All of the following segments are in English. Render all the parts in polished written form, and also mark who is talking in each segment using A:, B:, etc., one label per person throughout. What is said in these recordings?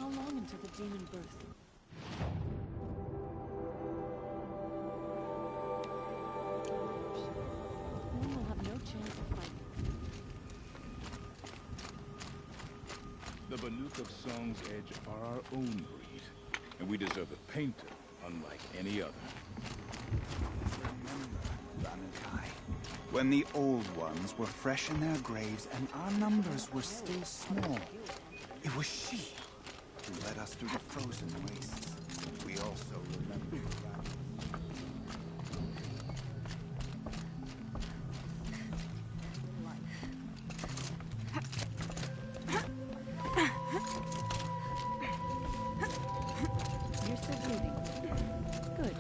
A: How long until the demon birth? One will have no chance of fighting.
B: The Banuk of Song's Edge are our own breed, and we deserve a painter unlike any other.
C: Remember, Valentine, when the old ones were fresh in their graves and our numbers were still small, it was she who led us through the frozen wastes. We also remember that.
A: You're still breathing. Good.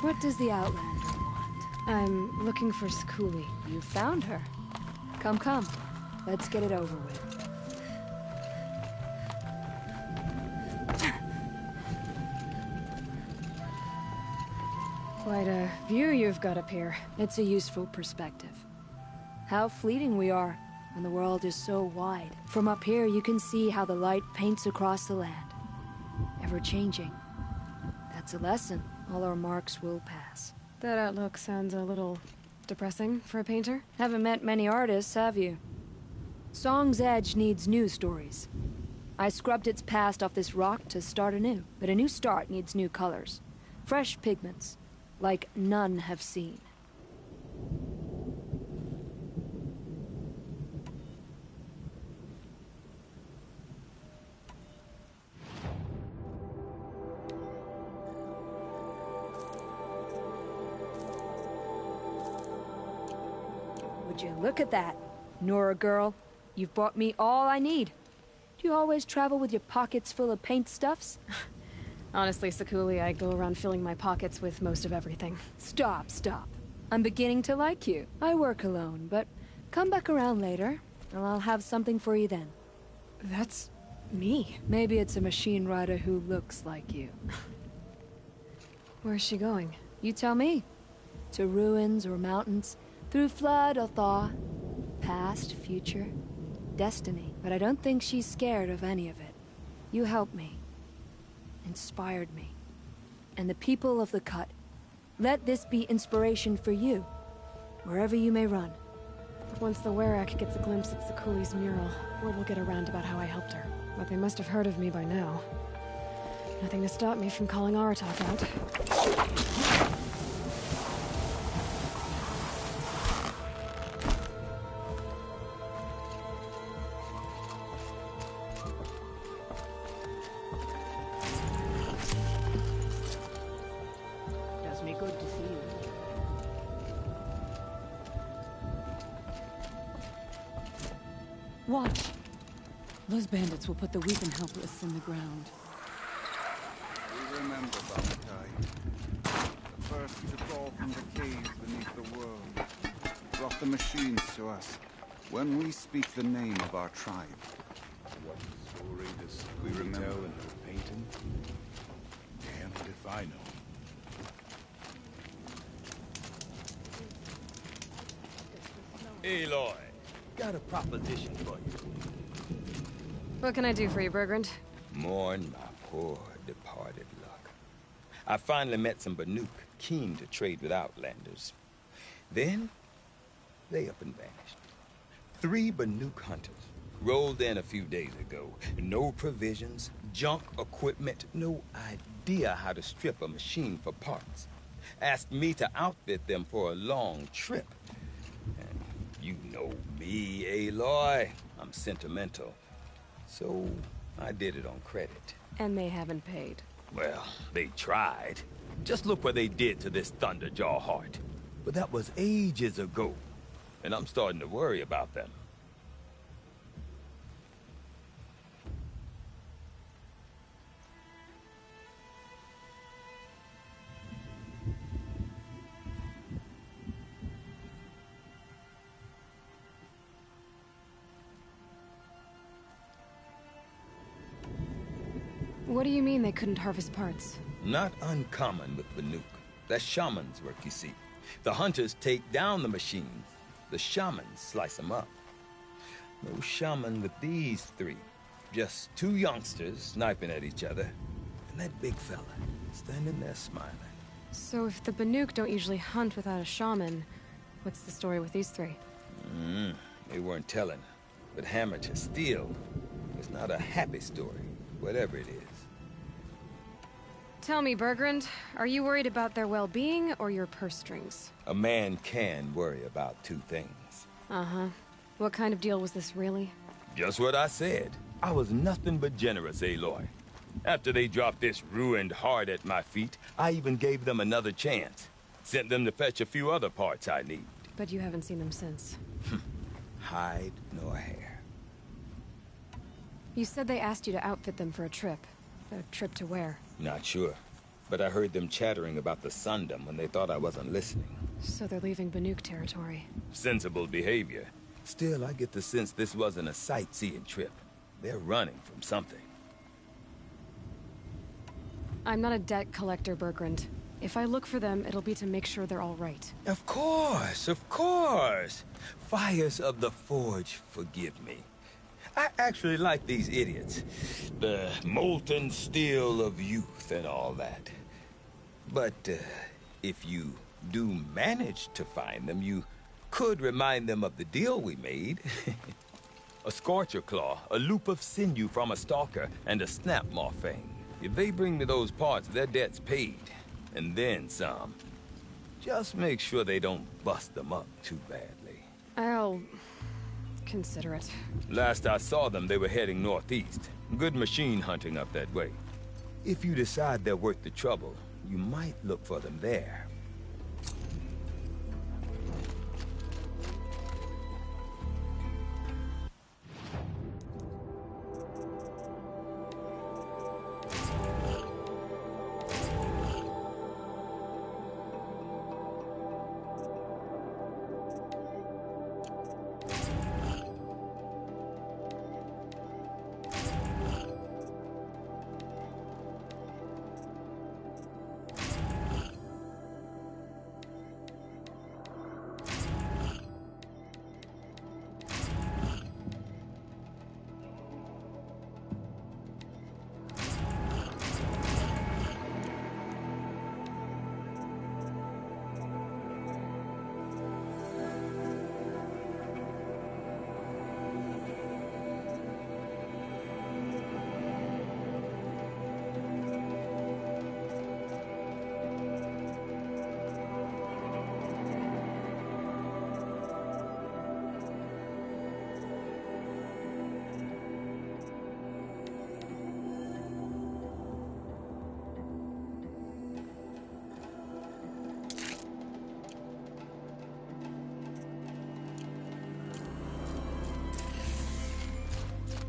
D: What does the Outlander want?
E: I'm looking for Skuli.
D: You found her. Come, come. Let's get it over with.
E: Quite a view you've got up here.
D: It's a useful perspective. How fleeting we are when the world is so wide. From up here, you can see how the light paints across the land. Ever changing. That's a lesson. All our marks will pass.
E: That outlook sounds a little depressing for a painter.
D: Haven't met many artists, have you? Song's Edge needs new stories. I scrubbed its past off this rock to start anew, but a new start needs new colors. Fresh pigments, like none have seen. Would you look at that, Nora girl? You've brought me all I need. Do you always travel with your pockets full of paint stuffs?
E: Honestly, Skuli, I go around filling my pockets with most of everything.
D: Stop, stop. I'm beginning to like you. I work alone, but come back around later, and I'll have something for you then.
E: That's me.
D: Maybe it's a machine rider who looks like you.
E: Where's she going?
D: You tell me. To ruins or mountains, through flood or thaw, past, future, destiny. But I don't think she's scared of any of it. You helped me. Inspired me. And the people of the Cut. Let this be inspiration for you, wherever you may run.
E: Once the Werak gets a glimpse at Skuli's mural, word will get around about how I helped her. But they must have heard of me by now. Nothing to stop me from calling Aratak out.
A: Does me good to see you. Watch. Those bandits will put the weak and helpless in the ground.
C: We remember, Valentine. The first to crawl from the caves beneath the world. Brought the machines to us. When we speak the name of our tribe.
B: What story does
C: We
B: we
C: remember.
B: tell in her painting? Damned if I know.
F: Aloy, got a proposition for you.
E: What can I do for you, Bergrand?
F: Mourn my poor departed luck. I finally met some Banuk keen to trade with Outlanders. Then, they up and vanished. 3 Banuk hunters rolled in a few days ago. No provisions, junk equipment, no idea how to strip a machine for parts. Asked me to outfit them for a long trip. And you know me, Aloy. I'm sentimental. So, I did it on credit.
E: And they haven't paid.
F: Well, they tried. Just look what they did to this Thunderjaw heart. But that was ages ago. And I'm starting to worry about them.
E: What do you mean they couldn't harvest parts?
F: Not uncommon with Banuk. That's shaman's work, you see. The hunters take down the machines. The shamans slice them up. No shaman with these three. Just two youngsters sniping at each other. And that big fella standing there smiling.
E: So if the Banuk don't usually hunt without a shaman, what's the story with these three?
F: They weren't telling. But hammer to steel, it's not a happy story, whatever it is.
E: Tell me, Bergrand, are you worried about their well-being or your purse strings?
F: A man can worry about two things.
E: Uh-huh. What kind of deal was this, really?
F: Just what I said. I was nothing but generous, Aloy. After they dropped this ruined heart at my feet, I even gave them another chance. Sent them to fetch a few other parts I need.
E: But you haven't seen them since.
F: Hide nor hair.
E: You said they asked you to outfit them for a trip. A trip to where?
F: Not sure. But I heard them chattering about the Sundom when they thought I wasn't listening.
E: So they're leaving Banuk territory.
F: Sensible behavior. Still, I get the sense this wasn't a sightseeing trip. They're running from something.
E: I'm not a debt collector, Bergrand. If I look for them, it'll be to make sure they're all right.
F: Of course, of course. Fires of the Forge, forgive me. I actually like these idiots. The molten steel of youth and all that. But if you do manage to find them, you could remind them of the deal we made. A scorcher claw, a loop of sinew from a stalker, and a snap morphine. If they bring me those parts, their debt's paid. And then some. Just make sure they don't bust them up too badly.
E: I'll consider it.
F: Last I saw them, they were heading northeast. Good machine hunting up that way. If you decide they're worth the trouble, you might look for them there.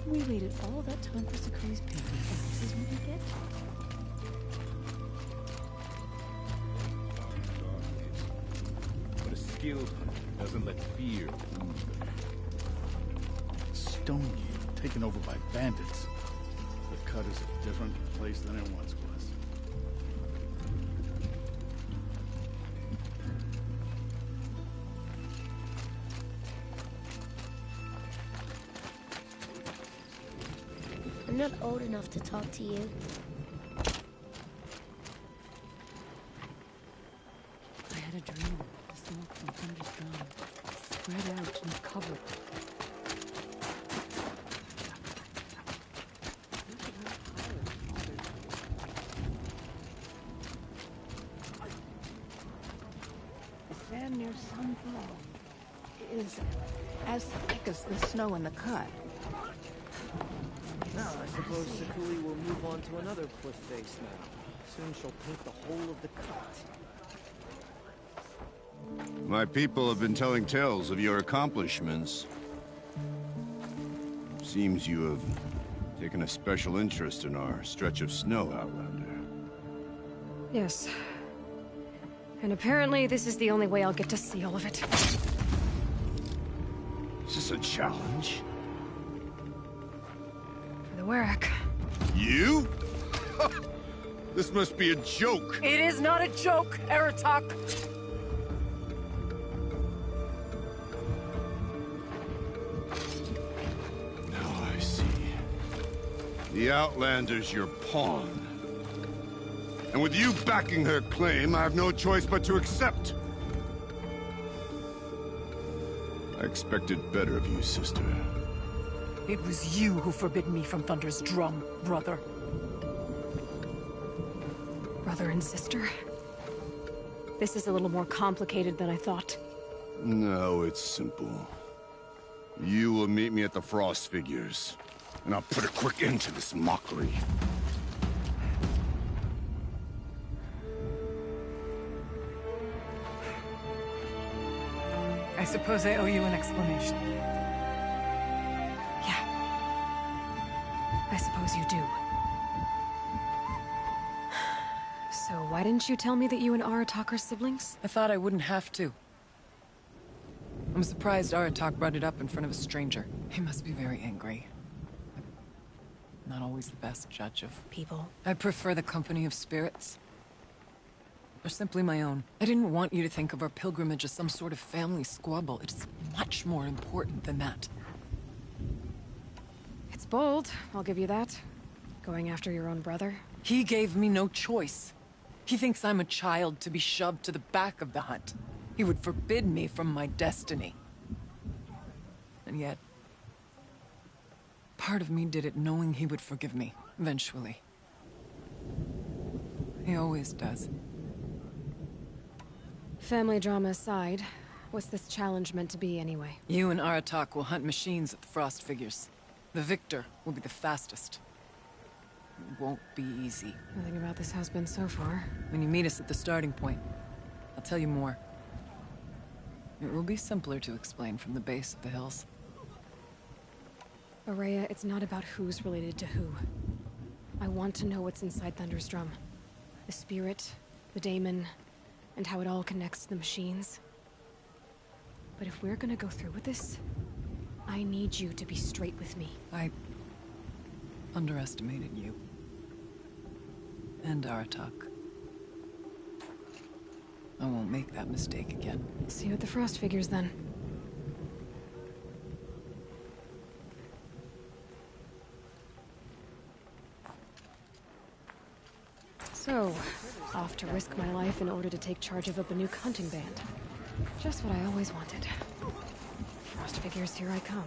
A: We waited all that time for Sakui's painting, and this is what we get?
B: But a skilled hunter doesn't let fear rule them.
G: Stonegate, taken over by bandits. The cut is a different place than it once was.
H: I'm not old enough to talk to you.
A: I had a dream. The smoke from Thunder's drum spread out and covered.
I: The sand near Sunfall is as thick as the snow in the cut.
J: Now, I suppose Sakui will move on to another cliff face now. Soon she'll paint the whole of the cut.
K: My people have been telling tales of your accomplishments. Seems you have taken a special interest in our stretch of snow, Outlander.
E: Yes. And apparently this is the only way I'll get to see all of it.
K: Is this a challenge?
E: For the Warwick.
K: You? This must be a joke.
I: It is not a joke, Aratak.
K: Now I see. The Outlander's your pawn. And with you backing her claim, I have no choice but to accept. I expected better of you, sister.
I: It was you who forbid me from Thunder's drum, brother.
E: Brother and sister? This is a little more complicated than I thought.
K: No, it's simple. You will meet me at the Frost Figures, and I'll put a quick end to this mockery.
I: I suppose I owe you an explanation.
E: Yeah. I suppose you do. So why didn't you tell me that you and Aratak are siblings?
I: I thought I wouldn't have to. I'm surprised Aratak brought it up in front of a stranger. He must be very angry. I'm not always the best judge of
E: People.
I: I prefer the company of spirits. Or simply my own. I didn't want you to think of our pilgrimage as some sort of family squabble. It's much more important than that.
E: It's bold, I'll give you that. Going after your own brother.
I: He gave me no choice. He thinks I'm a child to be shoved to the back of the hunt. He would forbid me from my destiny. And yet, part of me did it knowing he would forgive me, eventually. He always does.
E: Family drama aside, what's this challenge meant to be anyway?
I: You and Aratak will hunt machines at the Frost Figures. The victor will be the fastest. It won't be easy.
E: Nothing about this has been so far.
I: When you meet us at the starting point, I'll tell you more. It will be simpler to explain from the base of the hills.
E: Araya, it's not about who's related to who. I want to know what's inside Thunder's drum. The spirit, the daemon, and how it all connects to the machines. But if we're gonna go through with this, I need you to be straight with me.
I: I underestimated you. And Aratak. I won't make that mistake again.
E: See you at the Frost Figures, then. So, off to risk my life in order to take charge of a Banuk hunting band. Just what I always wanted. Frost Figures, here I come.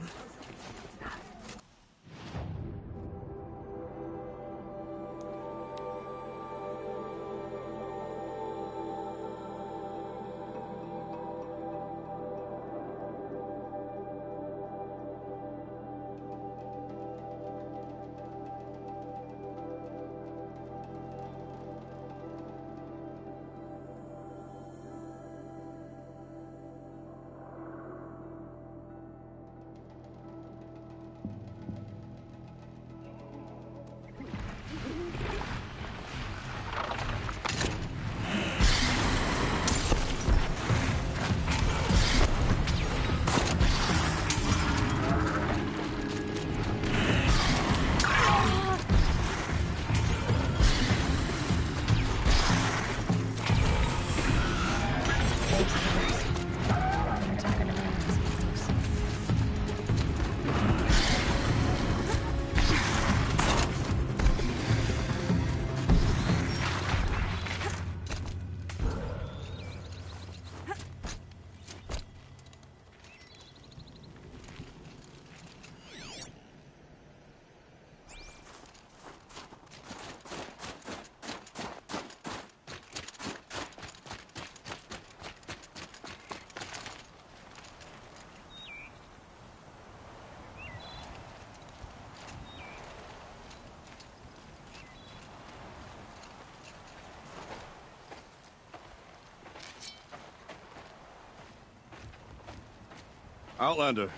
K: Outlander.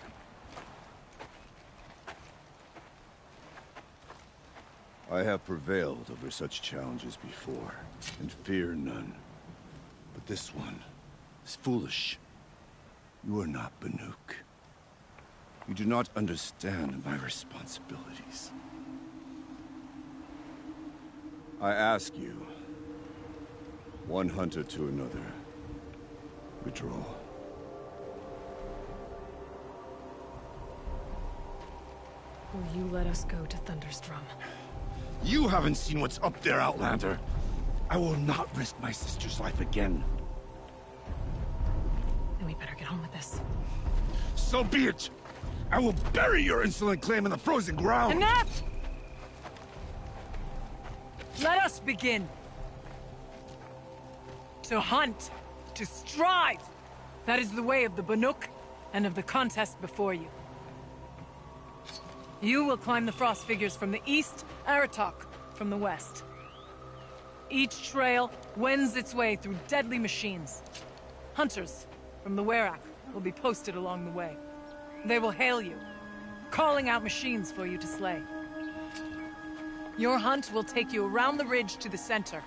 K: I have prevailed over such challenges before, and fear none. But this one is foolish. You are not Banuk. You do not understand my responsibilities. I ask you, one hunter to another, withdraw.
E: Will you let us go to Thunderstrom?
K: You haven't seen what's up there, Outlander. I will not risk my sister's life again.
E: Then we better get on with this.
K: So be it! I will bury your insolent claim in the frozen ground!
L: Enough! Let us begin. To hunt. To strive. That is the way of the Banuk and of the contest before you. You will climb the frost figures from the east, Aratok from the west. Each trail wends its way through deadly machines. Hunters from the Werak will be posted along the way. They will hail you, calling out machines for you to slay. Your hunt will take you around the ridge to the center,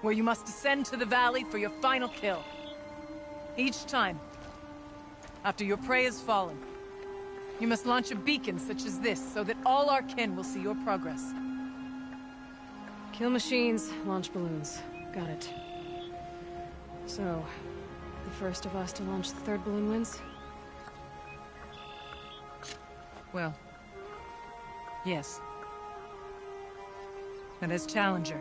L: where you must descend to the valley for your final kill. Each time, after your prey has fallen, you must launch a beacon such as this, so that all our kin will see your progress.
E: Kill machines, launch balloons. Got it. So, the first of us to launch the third balloon wins?
L: Well, yes. But as challenger,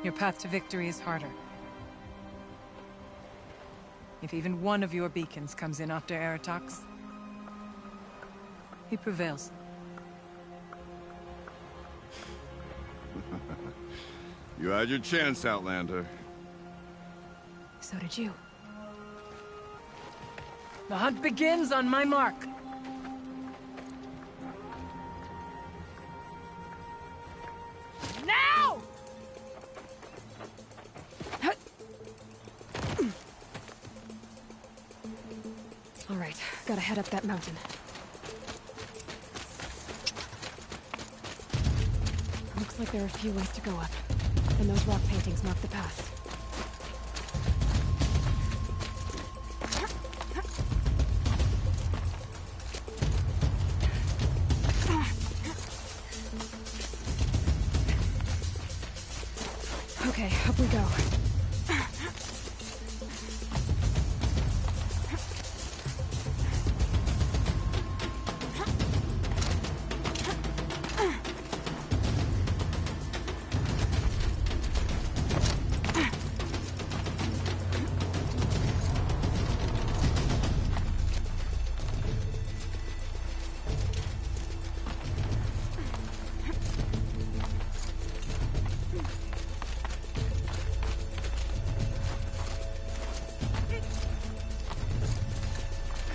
L: your path to victory is harder. If even one of your beacons comes in after Aratox, he prevails.
K: You had your chance, Outlander.
E: So did you.
L: The hunt begins on my mark. Now!
E: All right, gotta head up that mountain. Looks like there are a few ways to go up, and those rock paintings mark the path. Okay, up we go.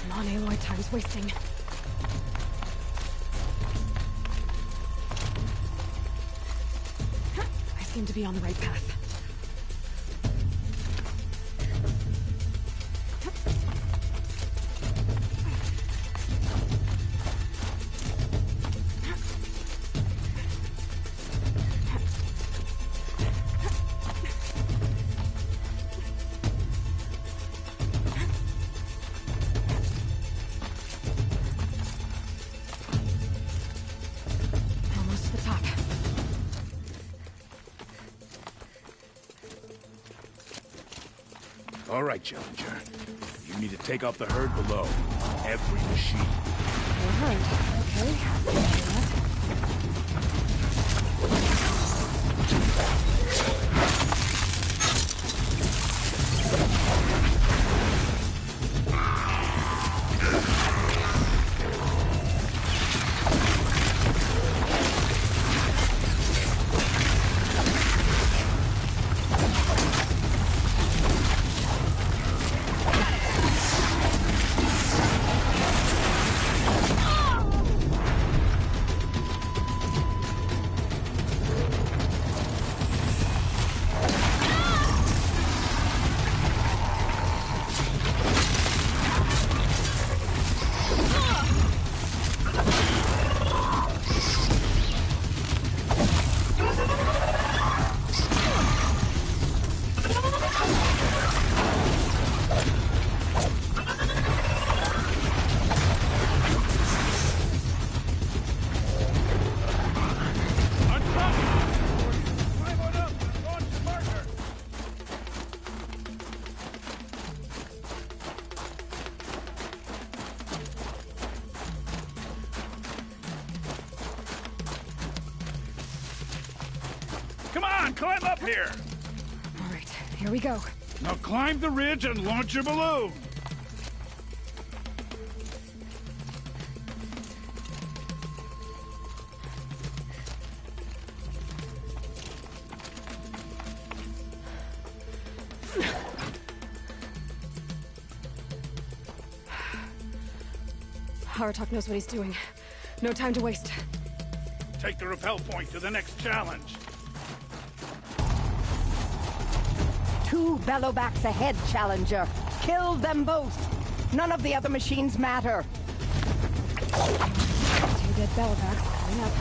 E: Come on, Aloy, time's wasting. I seem to be on the right path. Almost to the top.
B: All right, Challenger. You need to take out the herd below. Every machine.
E: All right, okay.
G: Come on, climb up here!
E: All right, here we go.
G: Now climb the ridge and launch your balloon!
E: Aratok knows what he's doing. No time to waste.
G: Take the rappel point to the next challenge.
M: 2 bellowbacks ahead, Challenger. Kill them both. None of the other machines matter.
E: 2 dead bellowbacks coming up.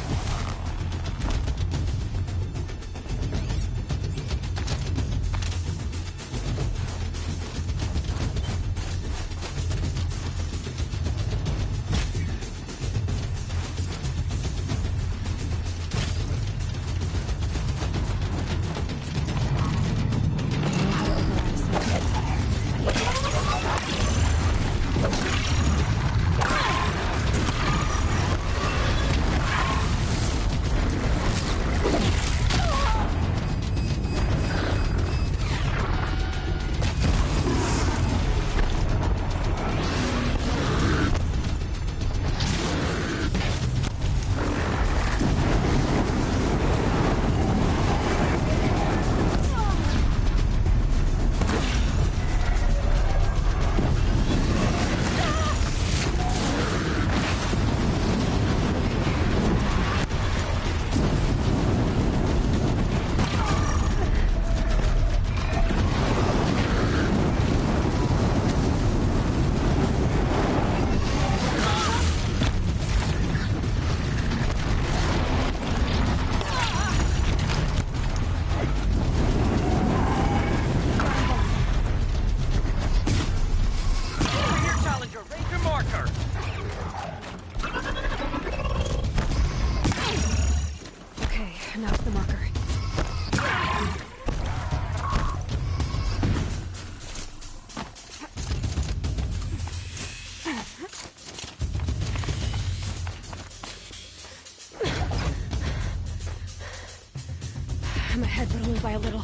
E: I'm ahead, but only by a little.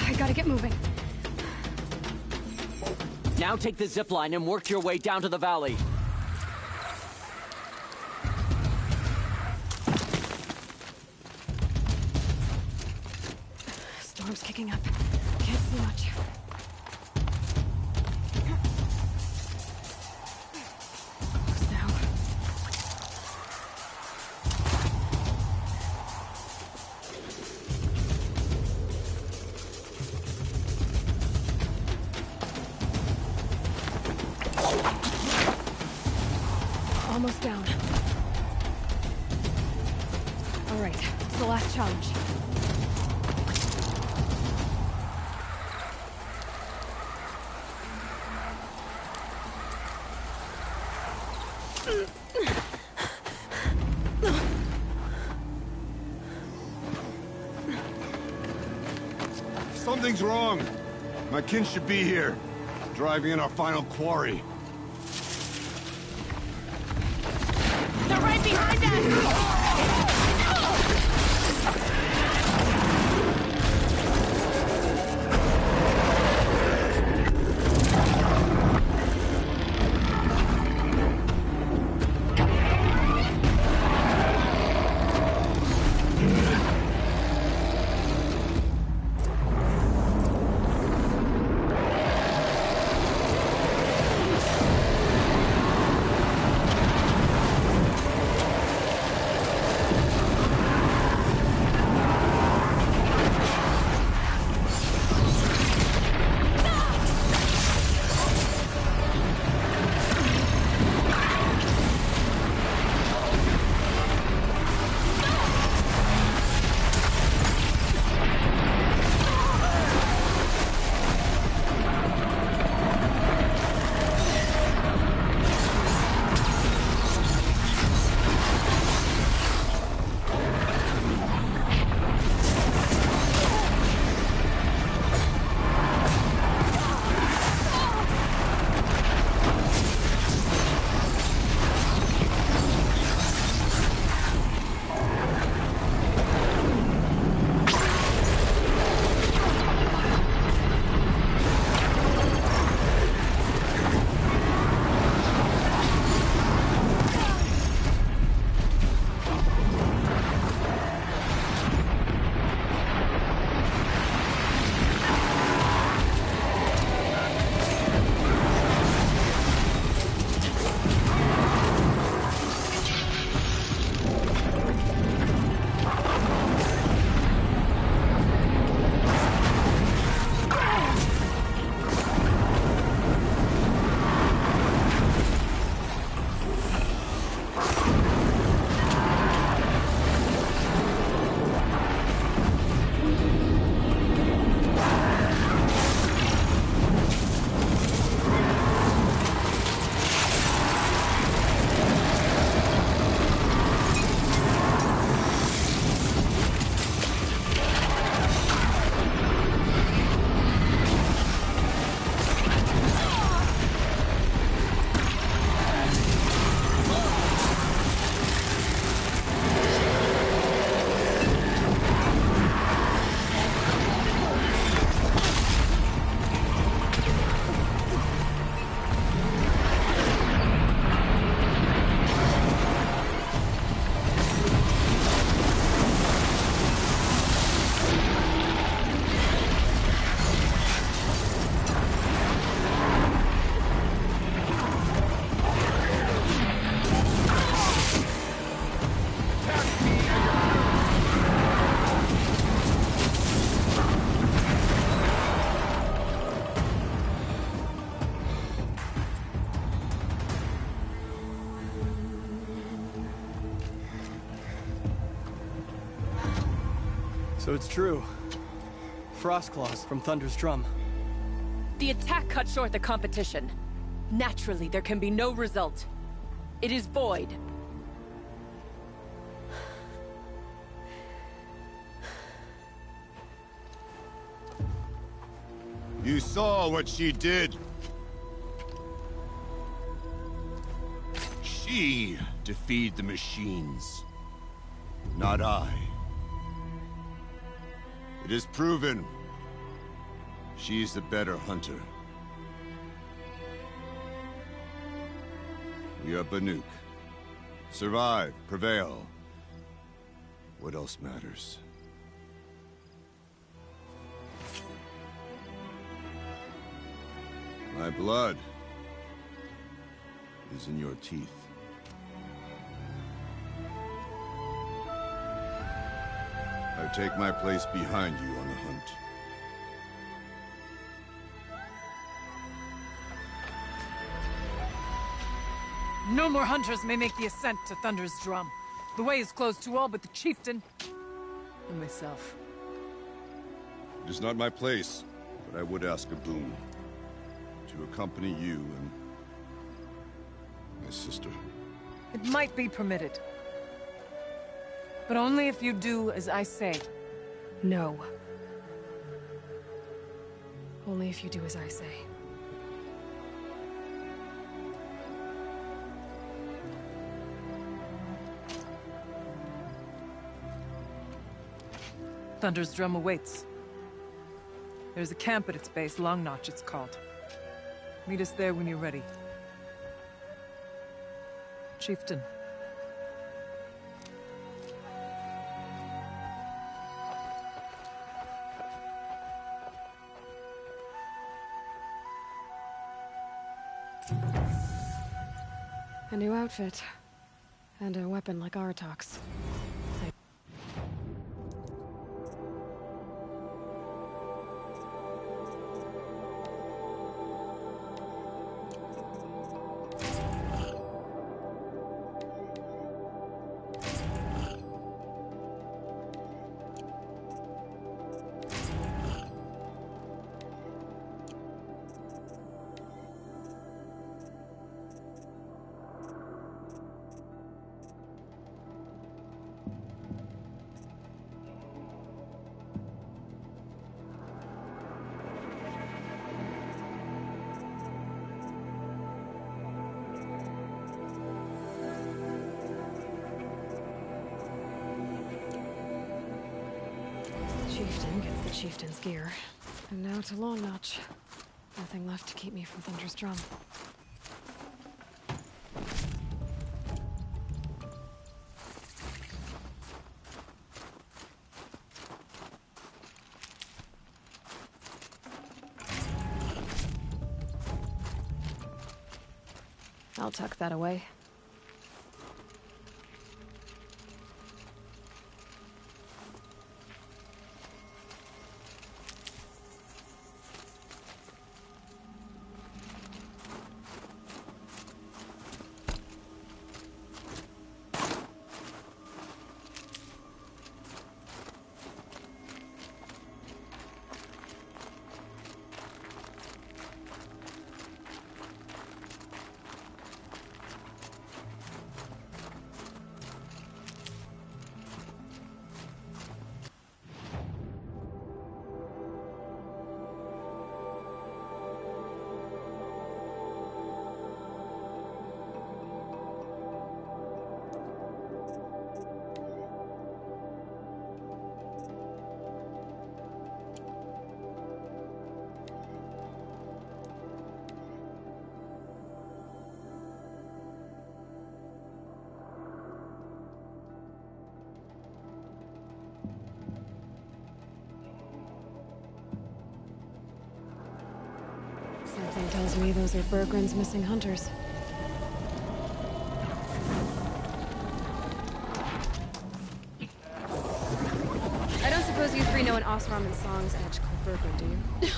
E: I gotta get moving.
J: Now take the zip line and work your way down to the valley.
E: Storm's kicking up. Can't see much. Close now. Almost down. All right, it's the last challenge.
K: Something's wrong. My kin should be here, driving in our final quarry.
M: They're right behind us!
J: So it's true. Frostclaws from Thunder's drum.
N: The attack cut short the competition. Naturally, there can be no result. It is void.
K: You saw what she did. She defeated the machines, not I. It is proven. She is the better hunter. We are Banuk. Survive, prevail. What else matters? My blood is in your teeth. I take my place behind you on the hunt.
L: No more hunters may make the ascent to Thunder's drum. The way is closed to all but the chieftain and myself.
K: It is not my place, but I would ask a boon. To accompany you and my sister.
L: It might be permitted. But only if you do as I say.
E: No. Only if you do as I say.
L: Thunder's drum awaits. There's a camp at its base, Long Notch it's called. Meet us there when you're ready. Chieftain.
E: A new outfit. And a weapon like Aratok's. Chieftain gets the chieftain's gear. And now to Long Notch. Nothing left to keep me from Thunder's drum. I'll tuck that away. Something tells me those are Bergren's missing hunters.
O: I don't suppose you three know an Osram and Song's edge called Bergren, do you?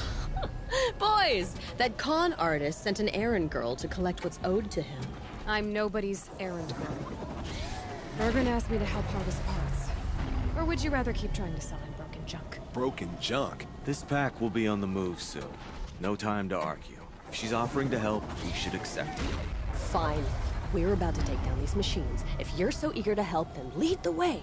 N: Boys! That con artist sent an errand girl to collect what's owed to him.
O: I'm nobody's errand girl.
E: Bergren asked me to help harvest parts. Or would you rather keep trying to sell him broken junk?
P: Broken junk?
Q: This pack will be on the move soon. No time to argue. If she's offering to help, we should accept it.
R: Fine. We're about to take down these machines. If you're so eager to help, then lead the way.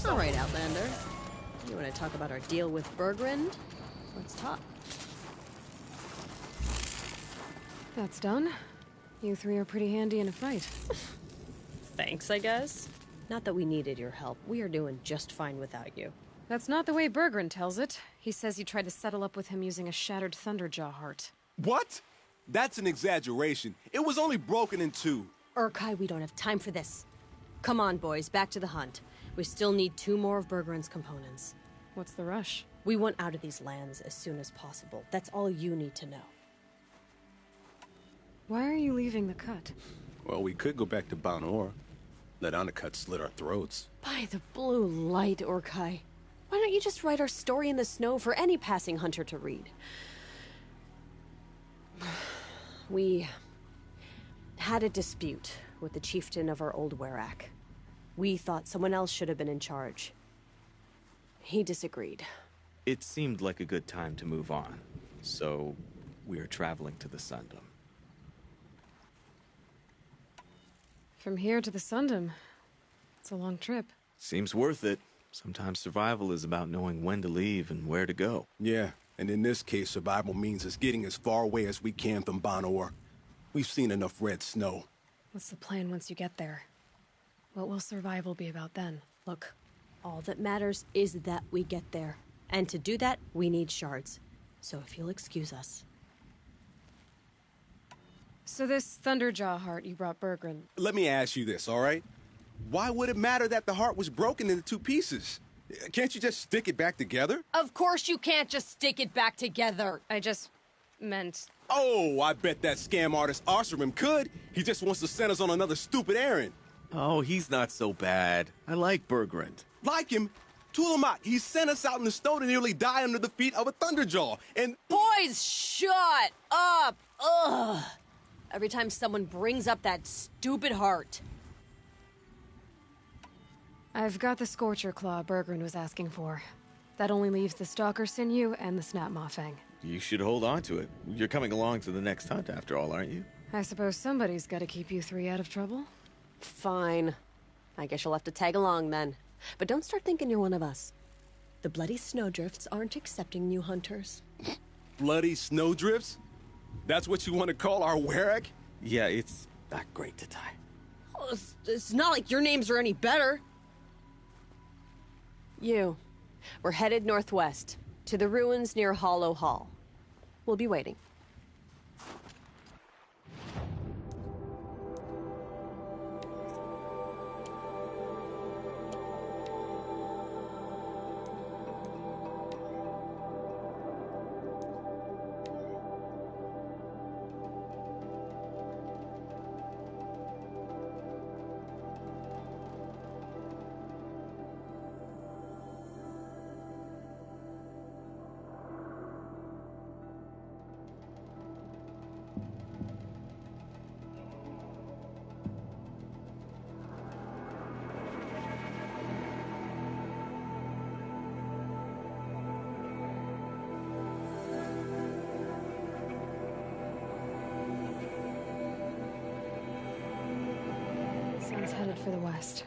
R: All right, Outlander. You want to talk about our deal with Bergrund? Let's talk.
E: That's done. You three are pretty handy in a fight.
R: Thanks, I guess. Not that we needed your help. We are doing just fine without you.
E: That's not the way Bergrund tells it. He says you tried to settle up with him using a shattered Thunderjaw heart.
P: What? That's an exaggeration. It was only broken in two.
R: Urkai, we don't have time for this. Come on, boys, back to the hunt. We still need 2 more of Bergrund's components.
E: What's the rush?
R: We want out of these lands as soon as possible. That's all you need to know.
E: Why are you leaving the cut?
P: Well, we could go back to Banor. Let Anacut slit our throats.
R: By the blue light, Urkai. Why don't you just write our story in the snow for any passing hunter to read? We had a dispute with the chieftain of our old Werak. We thought someone else should have been in charge. He disagreed.
Q: It seemed like a good time to move on, so we are traveling to the Sundom.
E: From here to the Sundom. It's a long trip.
Q: Seems worth it. Sometimes survival is about knowing when to leave and where to go.
P: Yeah, and in this case, survival means us getting as far away as we can from Banor. We've seen enough red snow.
E: What's the plan once you get there? What will survival be about then?
R: Look, all that matters is that we get there. And to do that, we need shards. So if you'll excuse us.
E: So this Thunderjaw heart you brought Bergrund.
P: Let me ask you this, all right? Why would it matter that the heart was broken into two pieces? Can't you just stick it back together?
N: Of course you can't just stick it back together.
O: I just meant...
P: Oh, I bet that scam artist Oseram could. He just wants to send us on another stupid errand.
Q: Oh, he's not so bad. I like Bergrund.
P: Like him? Tulamat, he sent us out in the snow to nearly die under the feet of a thunderjaw, and...
N: Boys, shut up! Ugh! Every time someone brings up that stupid heart.
E: I've got the Scorcher Claw Bergrun was asking for. That only leaves the Stalker Sinew and the Snap Maw Fang.
Q: You should hold on to it. You're coming along to the next hunt after all, aren't you?
E: I suppose somebody's gotta keep you three out of trouble.
R: Fine. I guess you'll have to tag along then. But don't start thinking you're one of us. The Bloody Snowdrifts aren't accepting new hunters.
P: Bloody Snowdrifts? That's what you want to call our Werak?
Q: Yeah, it's not great to tie.
N: Oh, it's not like your names are any better.
R: We're headed northwest, to the ruins near Hollow Hall. We'll be waiting.
E: Sounds headed for the west.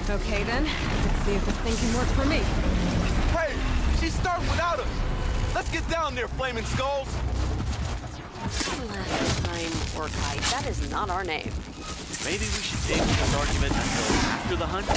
E: Okay then, let's see if this thing can work for me.
Q: Hey, she's starting without us. Let's get down there, flaming skulls.
S: Last time, Orkai, that is not our name.
Q: Maybe we should take this argument until after the hunt.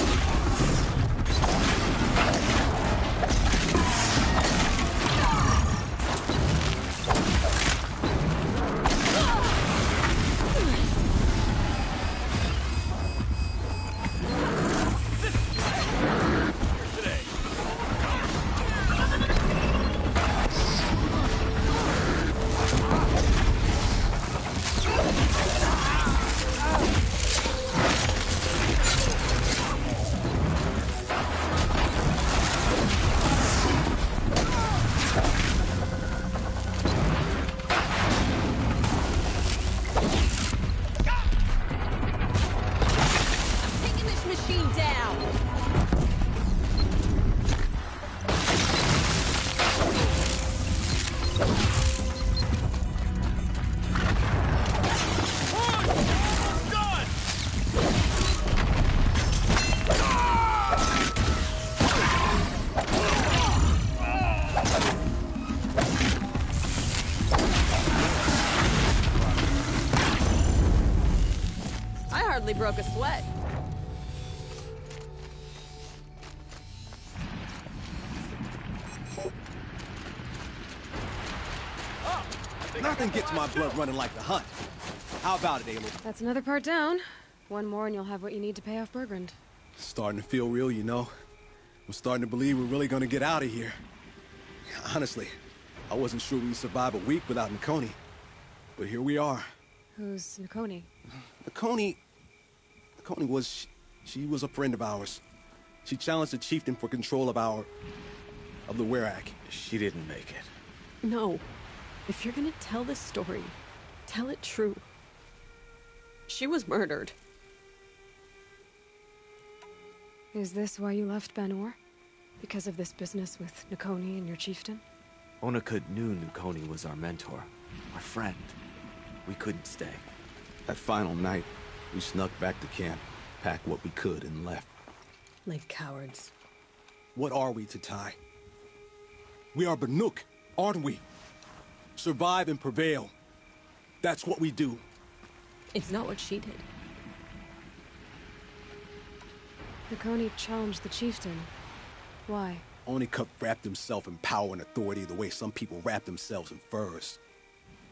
S: Broke a sweat.
P: Nothing gets my blood running like the hunt. How about it, Aloy?
E: That's another part down. One more and you'll have what you need to pay off Bergrand.
P: Starting to feel real, you know. I'm starting to believe we're really gonna get out of here. Honestly, I wasn't sure we'd survive a week without Nakoni. But here we are.
E: Who's Nakoni?
P: Nakoni was... she was a friend of ours. She challenged the chieftain for control of the Werak.
Q: She didn't make it.
R: No. If you're gonna tell this story, tell it true. She was murdered.
E: Is this why you left Banor? Because of this business with Nakoni and your chieftain?
Q: Onakut knew Nakoni was our mentor, our friend. We couldn't stay.
P: That final night, we snuck back to camp, packed what we could, and left.
R: Like cowards.
P: What are we, Tatai? We are Banuk, aren't we? Survive and prevail. That's what we do.
R: It's not what she did.
E: Nakoni challenged the chieftain. Why?
P: Onakut wrapped himself in power and authority the way some people wrap themselves in furs.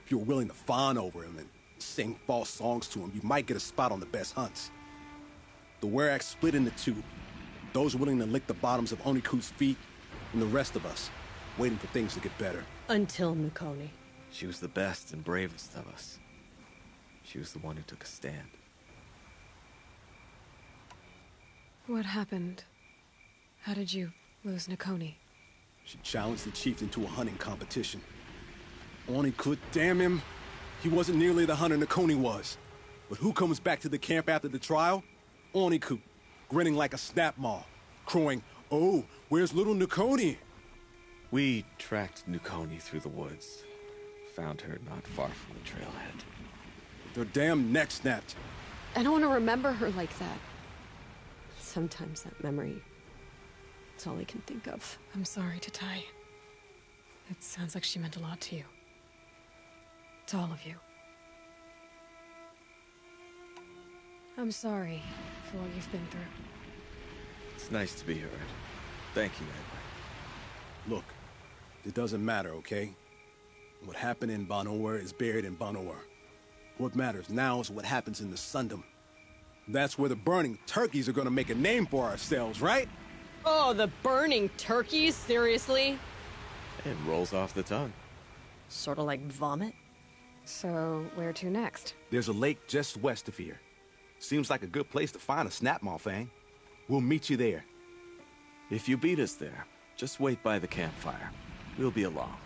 P: If you're willing to fawn over him and sing false songs to him, you might get a spot on the best hunts. The Werak split into two. Those willing to lick the bottoms of Onakut's feet, and the rest of us, waiting for things to get better.
R: Until Nakoni.
Q: She was the best and bravest of us. She was the one who took a stand.
E: What happened? How did you lose Nakoni?
P: She challenged the chieftain to a hunting competition. Onakut, damn him! He wasn't nearly the hunter Nakoni was. But who comes back to the camp after the trial? Onakut, grinning like a snap maw, crowing, "Oh, where's little Nakoni?"
Q: We tracked Nakoni through the woods. Found her not far from the trailhead.
P: Their damn neck snapped.
R: I don't want to remember her like that. Sometimes that memory... it's all I can think of.
E: I'm sorry, Tatai. It sounds like she meant a lot to you. To all of you. I'm sorry for what you've been through.
Q: It's nice to be heard. Thank you, Edward.
P: Look, it doesn't matter, okay? What happened in Banor is buried in Banor. What matters now is what happens in the Sundom. That's where the burning turkeys are gonna make a name for ourselves, right?
R: Oh, the burning turkeys? Seriously?
Q: It rolls off the tongue.
R: Sort of like vomit?
E: So, where to next?
P: There's a lake just west of here. Seems like a good place to find a snapmaw fang. We'll meet you there.
Q: If you beat us there, just wait by the campfire. We'll be along.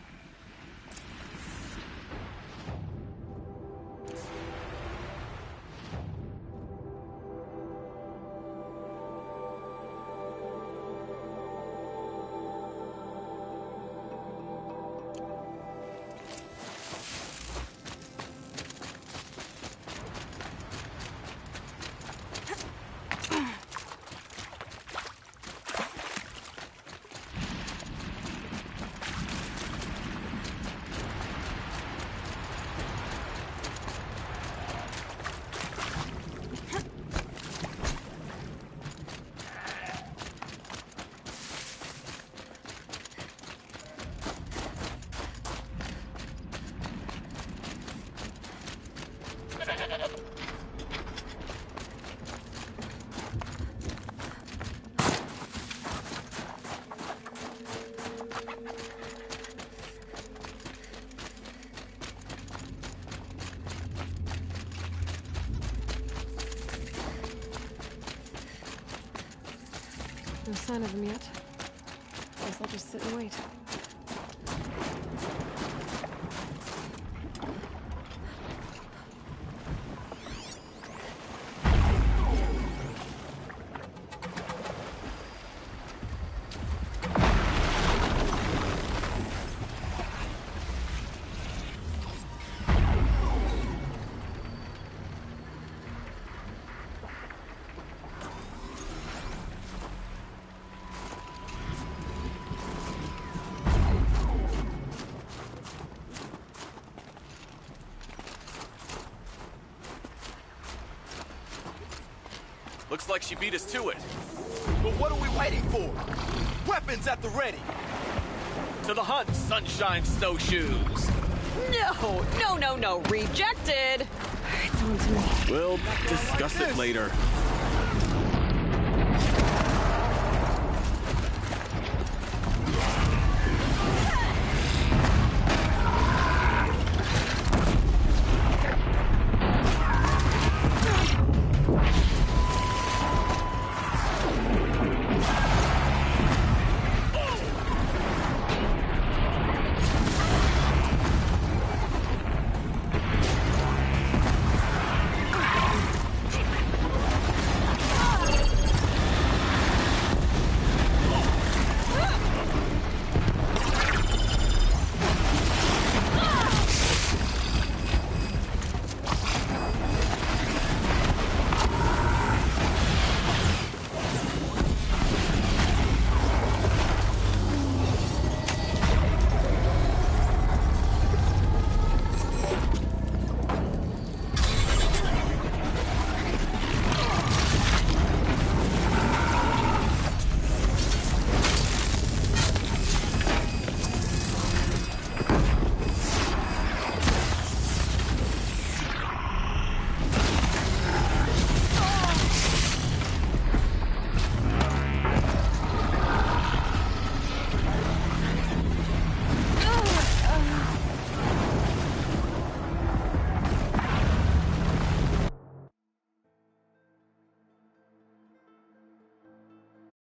E: No sign of them yet. Guess I'll just sit and wait.
Q: Looks like she beat us to it. But what are we waiting for? Weapons at the ready! To the hunt, sunshine snowshoes!
S: No, rejected!
E: It's on to me.
Q: We'll discuss it later.